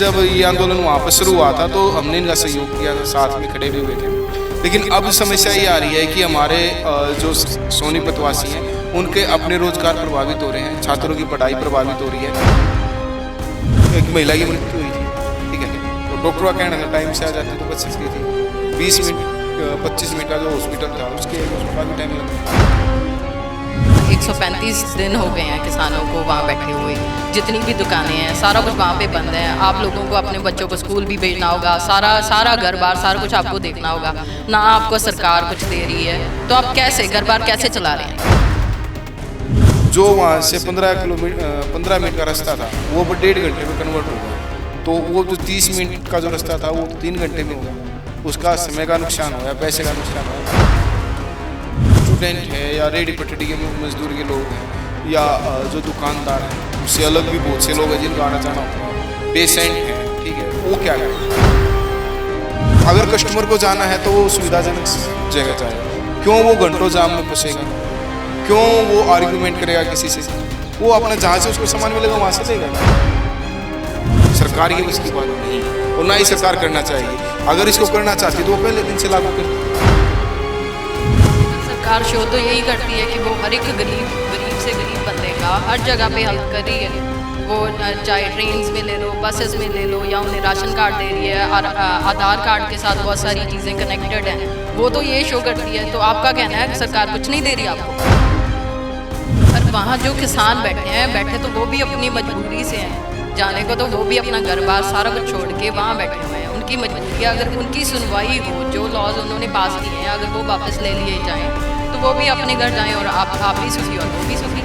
जब ये आंदोलन वहाँ पर शुरू हुआ था तो हमने इनका सहयोग किया था, साथ में खड़े भी हुए थे। लेकिन अब समस्या ये आ रही है कि हमारे जो सोनीपत वासी हैं उनके अपने रोजगार प्रभावित हो रहे हैं, छात्रों की पढ़ाई प्रभावित हो रही है। एक महिला की मृत्यु हुई थी, ठीक है, तो डॉक्टर का कहना था टाइम से आ जाते तो 25 की थी, 20 मिनट 25 मिनट का जो हॉस्पिटल था उसके काफ़ी टाइम लगा। 135 दिन हो गए हैं किसानों को वहाँ बैठे हुए। जितनी भी दुकानें हैं सारा कुछ वहाँ पे बंद है। आप लोगों को अपने बच्चों को स्कूल भी भेजना होगा, सारा घर बार सारा कुछ आपको देखना होगा, ना आपको सरकार कुछ दे रही है। तो आप कैसे घर बार कैसे चला रहे हैं? जो वहाँ से 15 मिनट का रास्ता था वो 1.5 घंटे में कन्वर्ट हो गया। तो वो जो 30 मिनट का जो रास्ता था वो 3 घंटे में हो गया। उसका समय का नुकसान हुआ, पैसे का नुकसान हुआ। स्टूडेंट है या रेडी पटड़ी के मजदूर के लोग हैं या जो दुकानदार हैं, उससे अलग भी बहुत से लोग हैं जिनका आना जाना होता है, पेशेंट हैं, ठीक है, वो क्या करें? अगर कस्टमर को जाना है तो वो सुविधाजनक जगह जाए। क्यों वो घंटों जाम में फंसेगा? क्यों वो आर्ग्यूमेंट करेगा किसी से? वो अपना जहाँ से उसको सामान मिलेगा वहाँ से लेगा। सरकार की बस की बात नहीं है और ना ही सरकार करना चाहिए। अगर इसको करना चाहती तो वो पहले दिन से लागू करती। सरकार शो तो यही करती है कि वो हर एक गरीब से गरीब बंदे का हर जगह पे हेल्प कर रही है। वो चाहे ट्रेन्स में ले लो, बसेस में ले लो, या उन्हें राशन कार्ड दे रही है और आधार कार्ड के साथ बहुत सारी चीज़ें कनेक्टेड हैं, वो तो ये शो करती है। तो आपका कहना है कि सरकार कुछ नहीं दे रही आपको? और वहाँ जो किसान बैठे तो वो भी अपनी मजबूरी से हैं। जाने को तो वो भी अपना घर बार सारा कुछ छोड़ के वहाँ बैठे हुए हैं। उनकी मजबूरी, अगर उनकी सुनवाई हो, जो लॉज उन्होंने पास किए हैं अगर वो वापस ले लिए जाएँ तो वो भी अपने घर जाएं और आप भी सुखी और वो भी सुखी।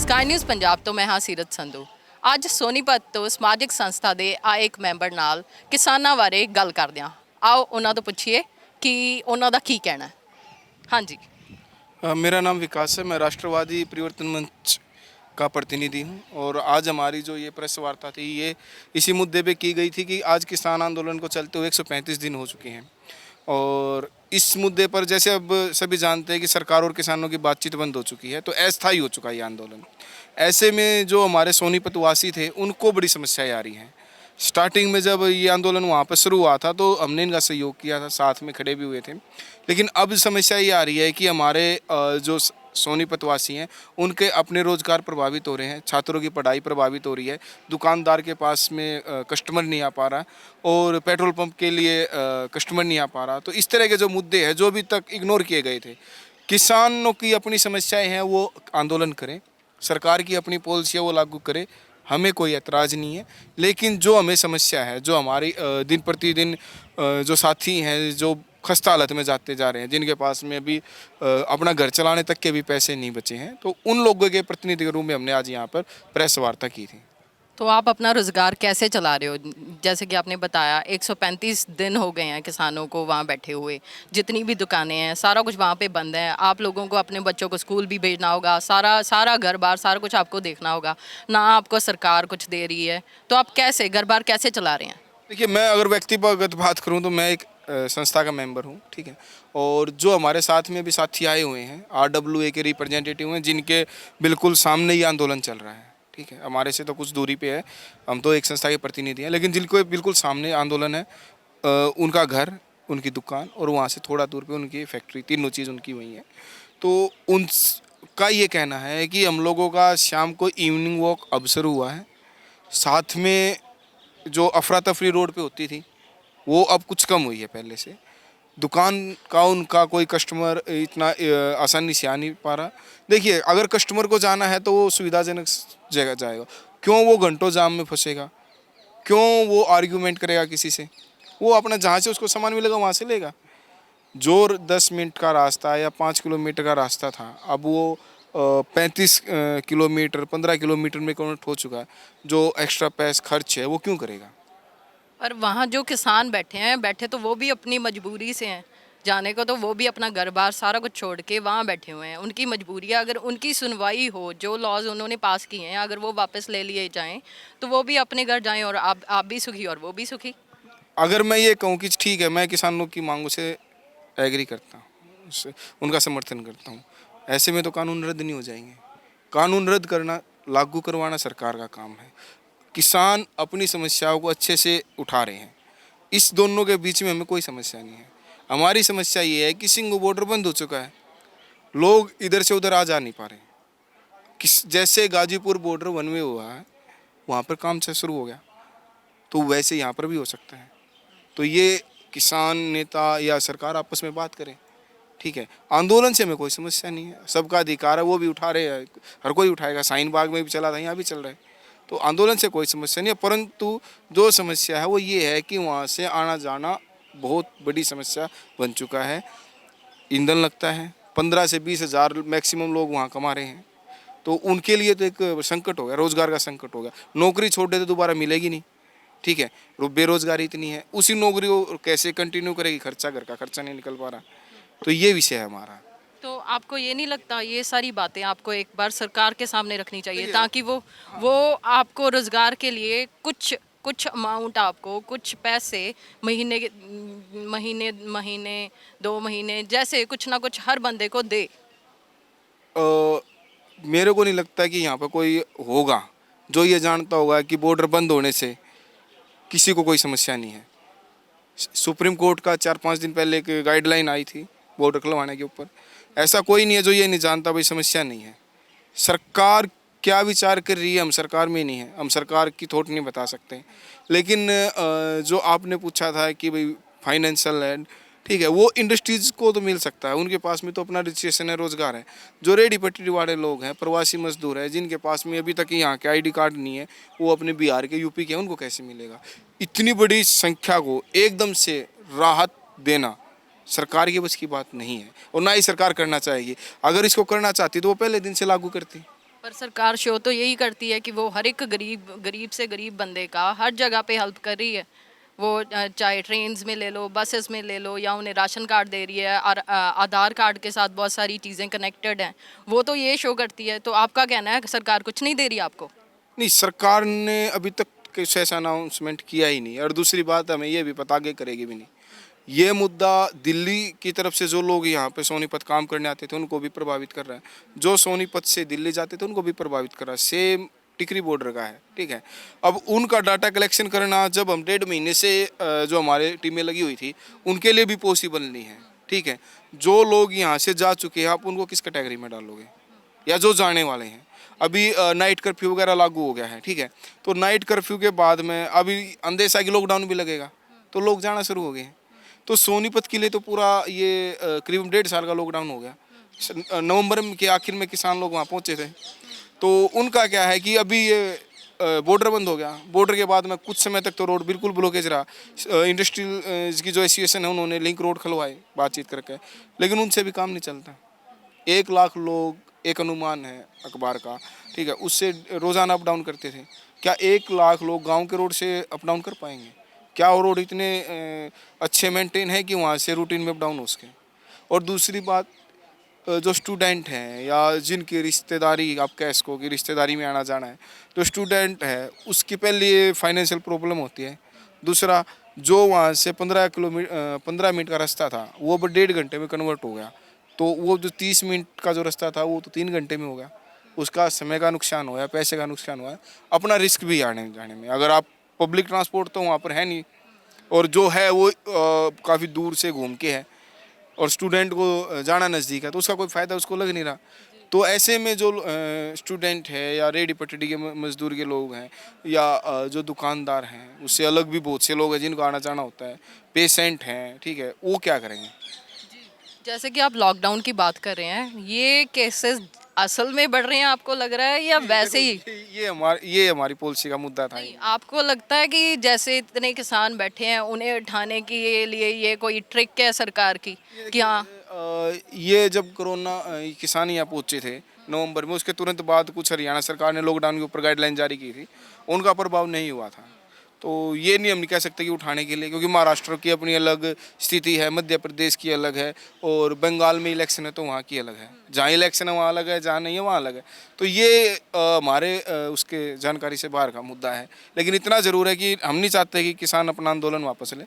ਸਕਾਈ ਨਿਊਜ਼ ਪੰਜਾਬ ਤੋਂ ਮੈਂ ਹਾਂ ਸੀਰਤ ਸੰਧੂ। ਅੱਜ ਸੋਨੀਪਤ ਤੋਂ ਸਮਾਜਿਕ ਸੰਸਥਾ ਦੇ ਆਏ ਇੱਕ ਮੈਂਬਰ ਨਾਲ ਕਿਸਾਨਾਂ ਬਾਰੇ ਗੱਲ ਕਰਦੇ ਹਾਂ। ਆਓ ਉਹਨਾਂ ਤੋਂ ਪੁੱਛੀਏ ਕਿ ਉਹਨਾਂ ਦਾ ਕੀ ਕਹਿਣਾ ਹੈ। ਹਾਂਜੀ, मेरा नाम विकास है, मैं राष्ट्रवादी परिवर्तन मंच का प्रतिनिधि हूँ और आज हमारी जो ये प्रेस वार्ता थी ये इसी मुद्दे पे की गई थी कि आज किसान आंदोलन को चलते हुए 135 दिन हो चुके हैं और इस मुद्दे पर जैसे अब सभी जानते हैं कि सरकार और किसानों की बातचीत बंद हो चुकी है, तो अस्थायी हो चुका है ये आंदोलन। ऐसे में जो हमारे सोनीपत वासी थे उनको बड़ी समस्याएं आ रही हैं। स्टार्टिंग में जब ये आंदोलन वहाँ पर शुरू हुआ था तो हमने इनका सहयोग किया था, साथ में खड़े भी हुए थे। लेकिन अब समस्या ये आ रही है कि हमारे जो सोनीपत वासी हैं उनके अपने रोजगार प्रभावित हो रहे हैं, छात्रों की पढ़ाई प्रभावित हो रही है, दुकानदार के पास में कस्टमर नहीं आ पा रहा और पेट्रोल पंप के लिए कस्टमर नहीं आ पा रहा। तो इस तरह के जो मुद्दे हैं जो अभी तक इग्नोर किए गए थे, किसानों की अपनी समस्याएं हैं वो आंदोलन करें, सरकार की अपनी पॉलिसी है वो लागू करें, हमें कोई एतराज़ नहीं है। लेकिन जो हमें समस्या है, जो हमारी दिन प्रतिदिन जो साथी हैं जो खस्ता हालत में जाते जा रहे हैं, जिनके पास में अभी अपना घर चलाने तक के भी पैसे नहीं बचे हैं, तो उन लोगों के प्रतिनिधि के रूप में हमने आज यहाँ पर प्रेस वार्ता की थी। तो आप अपना रोज़गार कैसे चला रहे हो? जैसे कि आपने बताया 135 दिन हो गए हैं किसानों को वहाँ बैठे हुए। जितनी भी दुकानें हैं सारा कुछ वहाँ पे बंद है। आप लोगों को अपने बच्चों को स्कूल भी भेजना होगा, सारा घर बार सारा कुछ आपको देखना होगा, ना आपको सरकार कुछ दे रही है। तो आप कैसे घर बार कैसे चला रहे हैं? देखिए, मैं अगर व्यक्तिगत बात करूँ तो मैं एक संस्था का मेंबर हूँ, ठीक है, और जो हमारे साथ में भी साथी आए हुए हैं RWA के रिप्रेजेंटेटिव हैं जिनके बिल्कुल सामने ही आंदोलन चल रहा है, ठीक है, हमारे से तो कुछ दूरी पे है, हम तो एक संस्था के प्रतिनिधि हैं, लेकिन जिनको बिल्कुल सामने आंदोलन है, उनका घर, उनकी दुकान और वहाँ से थोड़ा दूर पे उनकी फैक्ट्री, तीनों चीज़ उनकी वही है। तो उनका ये कहना है कि हम लोगों का शाम को इवनिंग वॉक अब शुरू हुआ है, साथ में जो अफरा तफरी रोड पे होती थी वो अब कुछ कम हुई है पहले से। दुकान का उनका कोई कस्टमर इतना आसानी से आ नहीं पा रहा। देखिए, अगर कस्टमर को जाना है तो वो सुविधाजनक जगह जाएगा। क्यों वो घंटों जाम में फंसेगा? क्यों वो आर्ग्यूमेंट करेगा किसी से? वो अपना जहाँ से उसको सामान मिलेगा वहाँ से लेगा। जो 10 मिनट का रास्ता या 5 किलोमीटर का रास्ता था अब वो 35 किलोमीटर 15 किलोमीटर में कन्वर्ट हो चुका है। जो एक्स्ट्रा पैसा खर्च है वो क्यों करेगा? और वहाँ जो किसान बैठे तो वो भी अपनी मजबूरी से हैं। जाने को तो वो भी अपना घर बार सारा कुछ छोड़ के वहाँ बैठे हुए हैं। उनकी मजबूरी है, अगर उनकी सुनवाई हो, जो लॉज उन्होंने पास किए हैं अगर वो वापस ले लिए जाएं तो वो भी अपने घर जाएं और आप भी सुखी और वो भी सुखी। अगर मैं ये कहूँ कि ठीक है, मैं किसानों की मांगों से एग्री करता हूँ, उनका समर्थन करता हूँ, ऐसे में तो कानून रद्द नहीं हो जाएंगे। कानून रद्द करना, लागू करवाना सरकार का काम है। किसान अपनी समस्याओं को अच्छे से उठा रहे हैं। इस दोनों के बीच में हमें कोई समस्या नहीं है। हमारी समस्या ये है कि सिंघू बॉर्डर बंद हो चुका है, लोग इधर से उधर आ जा नहीं पा रहे हैं। जैसे गाजीपुर बॉर्डर वन वे हुआ है, वहाँ पर काम से शुरू हो गया, तो वैसे यहाँ पर भी हो सकता है। तो ये किसान नेता या सरकार आपस में बात करें, ठीक है। आंदोलन से हमें कोई समस्या नहीं है, सबका अधिकार है, वो भी उठा रहे हैं, हर कोई उठाएगा। शाहीन बाग में भी चला था, यहाँ भी चल रहा है, तो आंदोलन से कोई समस्या नहीं है। परंतु जो समस्या है वो ये है कि वहाँ से आना जाना बहुत बड़ी समस्या बन चुका है। ईंधन लगता है, 15 से 20 हज़ार मैक्सिमम लोग वहाँ कमा रहे हैं, तो उनके लिए तो एक संकट हो गया, रोजगार का संकट हो गया। नौकरी छोड़ दे तो दोबारा मिलेगी नहीं, ठीक है। बेरोजगारी इतनी है, उसी नौकरी को कैसे कंटिन्यू करेगी, खर्चा, घर का खर्चा नहीं निकल पा रहा। तो ये विषय है हमारा। तो आपको ये नहीं लगता ये सारी बातें आपको एक बार सरकार के सामने रखनी चाहिए ताकि वो आपको रोजगार के लिए कुछ कुछ अमाउंट, आपको कुछ पैसे महीने 2 महीने जैसे कुछ ना कुछ हर बंदे को दे? मेरे को नहीं लगता कि यहाँ पर कोई होगा जो ये जानता होगा कि बॉर्डर बंद होने से किसी को कोई समस्या नहीं है। सुप्रीम कोर्ट का 4-5 दिन पहले एक गाइडलाइन आई थी बॉर्डर खुलवाने के ऊपर। ऐसा कोई नहीं है जो ये नहीं जानता भाई समस्या नहीं है। सरकार क्या विचार कर रही है, हम सरकार में नहीं है, हम सरकार की थॉट नहीं बता सकते। लेकिन जो आपने पूछा था कि भाई फाइनेंशियल है, ठीक है, वो इंडस्ट्रीज़ को तो मिल सकता है, उनके पास में तो अपना रजिस्ट्रेशन है, रोज़गार है। जो रेडी पटरी वाले लोग हैं, प्रवासी मजदूर हैं, जिनके पास में अभी तक यहाँ के आईडी कार्ड नहीं है, वो अपने बिहार के, यूपी के, उनको कैसे मिलेगा? इतनी बड़ी संख्या को एकदम से राहत देना सरकार की बस की बात नहीं है, और ना ही सरकार करना चाहेगी। अगर इसको करना चाहती तो वो पहले दिन से लागू करती। पर सरकार शो तो यही करती है कि वो हर एक गरीब से गरीब बंदे का हर जगह पे हेल्प कर रही है। वो चाहे ट्रेन्स में ले लो, बसेस में ले लो, या उन्हें राशन कार्ड दे रही है, और आधार कार्ड के साथ बहुत सारी चीज़ें कनेक्टेड हैं, वो तो ये शो करती है। तो आपका कहना है कि सरकार कुछ नहीं दे रही आपको? नहीं, सरकार ने अभी तक कुछ ऐसा अनाउंसमेंट किया ही नहीं। और दूसरी बात, हमें ये भी पता आगे करेगी भी नहीं। ये मुद्दा दिल्ली की तरफ से जो लोग यहाँ पे सोनीपत काम करने आते थे उनको भी प्रभावित कर रहा है, जो सोनीपत से दिल्ली जाते थे उनको भी प्रभावित कर रहा है। सेम टिकरी बॉर्डर का है, ठीक है। अब उनका डाटा कलेक्शन करना, जब हम 1.5 महीने से जो हमारे टीमें लगी हुई थी उनके लिए भी पॉसिबल नहीं है, ठीक है। जो लोग यहाँ से जा चुके हैं, आप उनको किस कैटेगरी में डालोगे, या जो जाने वाले हैं? अभी नाइट कर्फ्यू वगैरह लागू हो गया है, ठीक है। तो नाइट कर्फ्यू के बाद में अभी अंदेशा की लॉकडाउन भी लगेगा, तो लोग जाना शुरू हो गए हैं। तो सोनीपत के लिए तो पूरा ये करीब 1.5 साल का लॉकडाउन हो गया। नवंबर के आखिर में किसान लोग वहाँ पहुँचे थे, तो उनका क्या है कि अभी ये बॉर्डर बंद हो गया। बॉर्डर के बाद में कुछ समय तक तो रोड बिल्कुल ब्लॉकेज रहा। इंडस्ट्रियल की जो एसोसिएशन है उन्होंने लिंक रोड खुलवाए बातचीत करके, लेकिन उनसे भी काम नहीं चलता। 1 लाख लोग, एक अनुमान है अखबार का, ठीक है, उससे रोज़ाना अप डाउन करते थे। क्या 1 लाख लोग गांव के रोड से अप डाउन कर पाएंगे? क्या वो रोड इतने अच्छे मेंटेन है कि वहाँ से रूटीन में अप डाउन हो सके? और दूसरी बात, जो स्टूडेंट हैं या जिनकी रिश्तेदारी, आप कह सको कि रिश्तेदारी में आना जाना है, जो स्टूडेंट है उसकी पहले फाइनेंशियल प्रॉब्लम होती है। दूसरा, जो वहाँ से 15 मिनट का रास्ता था वो अब 1.5 घंटे में कन्वर्ट हो गया। तो वो जो 30 मिनट का जो रास्ता था वो तो 3 घंटे में हो गया। उसका समय का नुकसान हुआ है, पैसे का नुकसान हुआ है, अपना रिस्क भी आने जाने में। अगर आप पब्लिक ट्रांसपोर्ट तो वहाँ पर है नहीं, और जो है वो काफ़ी दूर से घूम के है, और स्टूडेंट को जाना नज़दीक है, तो उसका कोई फ़ायदा उसको लग नहीं रहा। तो ऐसे में जो स्टूडेंट है या रेडी पटरी के मजदूर के लोग हैं, या जो दुकानदार हैं, उससे अलग भी बहुत से लोग हैं जिनको आना जाना होता है, पेशेंट हैं, ठीक है, वो क्या करेंगे? जैसे कि आप लॉकडाउन की बात कर रहे हैं, ये केसेस असल में बढ़ रहे हैं आपको लग रहा है, या वैसे ही? ये हमारी पॉलिसी का मुद्दा था। नहीं, आपको लगता है कि जैसे इतने किसान बैठे हैं उन्हें उठाने के लिए ये कोई ट्रिक है सरकार की कि हाँ? ये जब कोरोना किसान यहाँ पहुँचे थे नवंबर में, उसके तुरंत बाद कुछ हरियाणा सरकार ने लॉकडाउन के ऊपर गाइडलाइन जारी की थी, उनका प्रभाव नहीं हुआ था। तो ये नहीं हम नहीं कह सकते कि उठाने के लिए, क्योंकि महाराष्ट्र की अपनी अलग स्थिति है, मध्य प्रदेश की अलग है, और बंगाल में इलेक्शन है तो वहाँ की अलग है। जहाँ इलेक्शन है वहाँ अलग है, जहाँ नहीं है वहाँ अलग है। तो ये हमारे उसके जानकारी से बाहर का मुद्दा है। लेकिन इतना ज़रूर है कि हम नहीं चाहते कि किसान अपना आंदोलन वापस ले,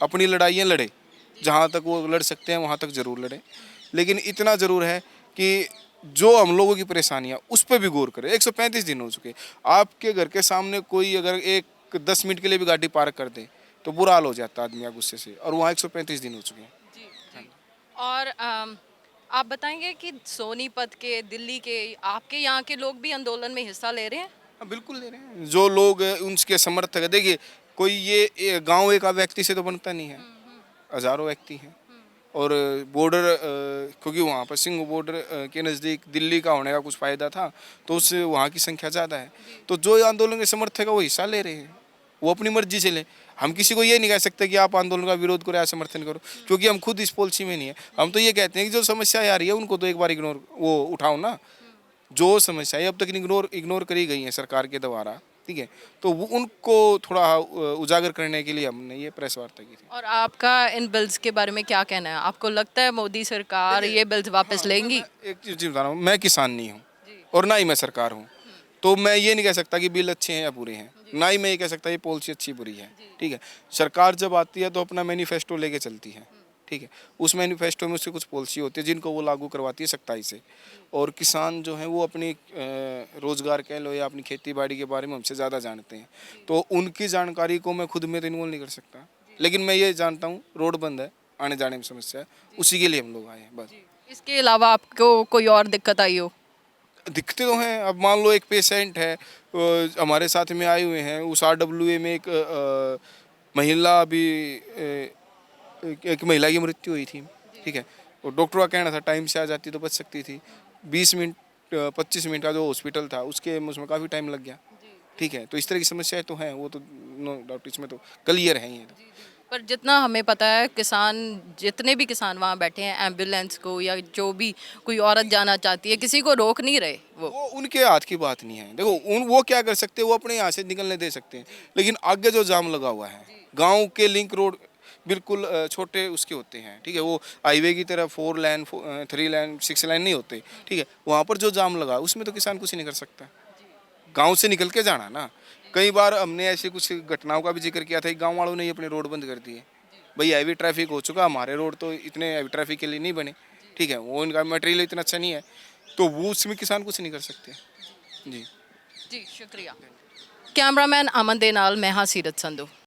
अपनी लड़ाइयाँ लड़े, जहाँ तक वो लड़ सकते हैं वहाँ तक ज़रूर लड़े। लेकिन इतना ज़रूर है कि जो हम लोगों की परेशानियां उस पर भी गौर करें। 135 दिन हो चुके, आपके घर के सामने कोई अगर एक 10 मिनट के लिए भी गाड़ी पार्क कर दे तो बुरा हाल हो जाता है आदमी का गुस्से से, और वहाँ 135 दिन हो चुके हैं। जी जी। और आप बताएंगे कि सोनीपत के, दिल्ली के, आपके यहाँ के लोग भी आंदोलन में हिस्सा ले रहे हैं? हाँ बिल्कुल ले रहे हैं, जो लोग उनके समर्थक है। देखिए कोई ये गांव एक आध व्यक्ति से तो बनता नहीं है, हजारों व्यक्ति हैं। और बॉर्डर क्योंकि वहाँ पर सिंह बॉर्डर के नज़दीक दिल्ली का होने का कुछ फ़ायदा था, तो उससे वहाँ की संख्या ज़्यादा है। तो जो आंदोलन के समर्थक है वो हिस्सा ले रहे हैं, वो अपनी मर्जी से ले। हम किसी को ये नहीं कह सकते कि आप आंदोलन का विरोध करो या समर्थन करो, क्योंकि हम खुद इस पॉलिसी में नहीं है। हम तो ये कहते हैं कि जो समस्या आ रही है उनको तो एक बार इग्नोर वो उठाओ ना। जो समस्याएं अब तक इग्नोर करी गई हैं सरकार के द्वारा, ठीक है, तो वो उनको थोड़ा उजागर करने के लिए हमने ये प्रेस वार्ता की थी। और आपका इन बिल्स के बारे में क्या कहना है? आपको लगता है मोदी सरकार ये बिल्स वापस लेंगी? एक चीज़ बता रहा हूँ, मैं किसान नहीं हूँ और ना ही मैं सरकार हूँ, तो मैं ये नहीं कह सकता कि बिल अच्छे हैं या बुरे हैं, ना ही मैं ये कह सकता ये पॉलिसी अच्छी बुरी है। ठीक है, सरकार जब आती है तो अपना मैनिफेस्टो लेके चलती है, ठीक है, उस मैनिफेस्टो में उसकी कुछ पॉलिसी होती है जिनको वो लागू करवाती है सख्ताई से। और किसान जो हैं वो अपनी रोज़गार कह लो या अपनी खेती बाड़ी के बारे में हमसे ज़्यादा जानते हैं, तो उनकी जानकारी को मैं खुद में तो इन्वॉल्व नहीं कर सकता। लेकिन मैं ये जानता हूँ रोड बंद है, आने जाने में समस्या है, उसी के लिए हम लोग आए हैं बस। इसके अलावा आपको कोई और दिक्कत आई हो? दिखते तो हैं, अब मान लो एक पेशेंट है हमारे साथ में आए हुए हैं, उस RWA में एक महिला अभी एक महिला की मृत्यु हुई थी, ठीक है, और डॉक्टर का कहना था टाइम से आ जाती तो बच सकती थी। 20 मिनट 25 मिनट का जो हॉस्पिटल था उसमें काफ़ी टाइम लग गया, ठीक है। तो इस तरह की समस्याएं तो हैं, वो तो नो डाउट इसमें तो क्लियर है ये। पर जितना हमें पता है, किसान, जितने भी किसान वहाँ बैठे हैं, एम्बुलेंस को या जो भी कोई औरत जाना चाहती है, किसी को रोक नहीं रहे। वो उनके हाथ की बात नहीं है। देखो वो क्या कर सकते हैं, वो अपने यहाँ से निकलने दे सकते हैं, लेकिन आगे जो जाम लगा हुआ है, गांव के लिंक रोड बिल्कुल छोटे उसके होते हैं, ठीक है, वो हाईवे की तरह 4 लेन 3 लेन 6 लेन नहीं होते, ठीक है। वहाँ पर जो जाम लगा उसमें तो किसान कुछ नहीं कर सकता, गांव से निकल के जाना ना। कई बार हमने ऐसी कुछ घटनाओं का भी जिक्र किया था, गांव वालों ने ही अपने रोड बंद कर दिए। भाई हैवी ट्रैफिक हो चुका, हमारे रोड तो इतने हैवी ट्रैफिक के लिए नहीं बने, ठीक है, वो इनका मटेरियल इतना अच्छा नहीं है, तो वो उसमें किसान कुछ नहीं कर सकते। जी जी शुक्रिया। कैमरामैन अमन दे नाल मैं हाँ सीरत संधू।